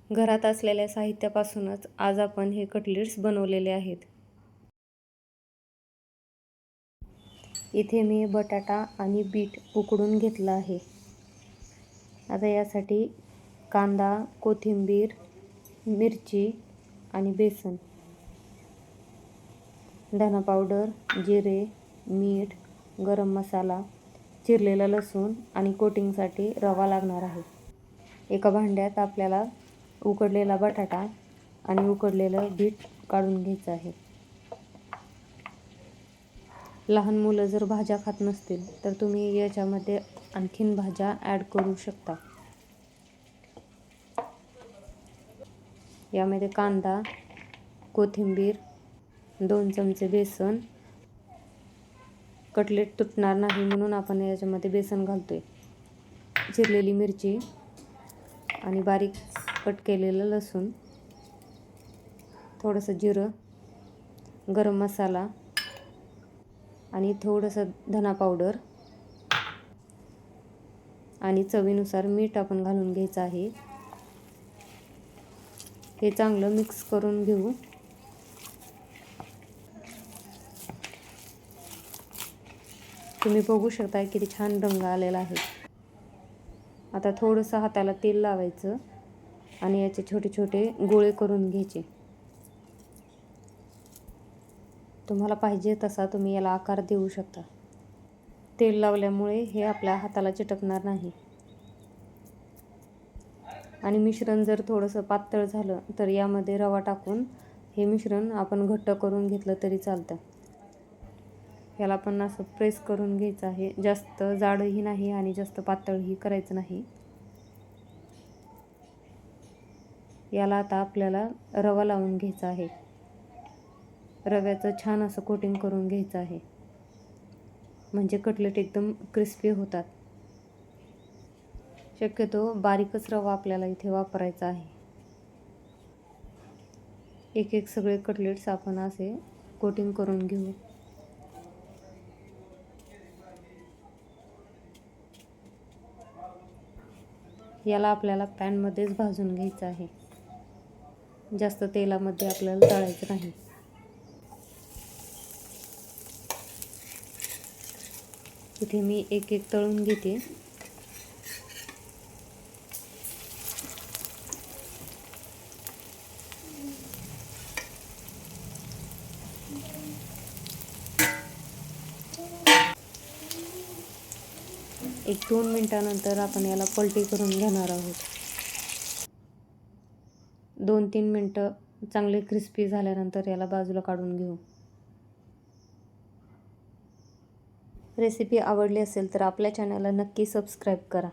घरात असलेल्या साहित्यापासूनच आज आपण हे कटलेट्स बनवलेले आहेत। इथे मी बटाटा आणि बीट उकडून घेतला आहे। आता यासाठी कांदा, कोथिंबीर, मिरची आणि बेसन, धना पावडर, जिरे, मीठ, गरम मसाला, चिरलेला लसूण आणि कोटिंगसाठी रवा लागणार आहे। एका भांड्यात आपल्याला उकडलेला बटाटा आणि उकडलेलं बीट काढून घ्यायचं आहे। लहान मुलं जर भाज्या खात नसतील तर तुम्ही याच्यामध्ये आणखीन भाज्या ॲड करू शकता। यामध्ये कांदा, कोथिंबीर, 2 चमचे बेसन, कटलेट तुटणार नाही म्हणून आपण याच्यामध्ये बेसन घालतोय, चिरलेली मिरची आणि बारीक कट केलेलं लसूण, थोडंसं जिरं, गरम मसाला आणि थोडंसं धना पावडर आणि चवीनुसार मीठ आपण घालून घ्यायचं आहे। हे चांगलं मिक्स करून घेऊ। तुम्ही बघू शकता किती छान रंग आलेला आहे। आता थोडंसं हाताला तेल लावायचं आणि याचे छोटे छोटे गोळे करून घ्यायचे। तुम्हाला पाहिजे तसा तुम्ही याला आकार देऊ शकता। तेल लावल्यामुळे हे आपल्या हाताला चिटकणार नाही आणि मिश्रण जर थोडंसं पातळ झालं तर यामध्ये रवा टाकून हे मिश्रण आपण घट्ट करून घेतलं तरी चालतं। याला आपण असं प्रेस करून घ्यायचं आहे, जास्त जाडही नाही आणि जास्त पातळही करायचं नाही। याला आता आपल्याला रवा लावून घ्यायचा आहे। रव्याचं छान असं कोटिंग करून घ्यायचं आहे, म्हणजे कटलेट एकदम क्रिस्पी होतात। शक्यतो बारीकच रवा आपल्याला इथे वापरायचा आहे। एक एक सगळे कटलेट्स आपण असे कोटिंग करून घेऊ। याला आपल्याला पॅनमध्येच भाजून घ्यायचं आहे, जास्त तेलामध्ये आपल्याला तळायचं नाही। इथे मी एक एक तळून घेते। एक 2 मिनिटानंतर आपण याला पलटी करून घेणार आहोत। 2-3 मिनटं चांगले क्रिस्पी झाल्यानंतर याला बाजूला काढून घेऊ। रेसिपी आवडली असेल तर आपल्या चॅनलला नक्की सबस्क्राईब करा।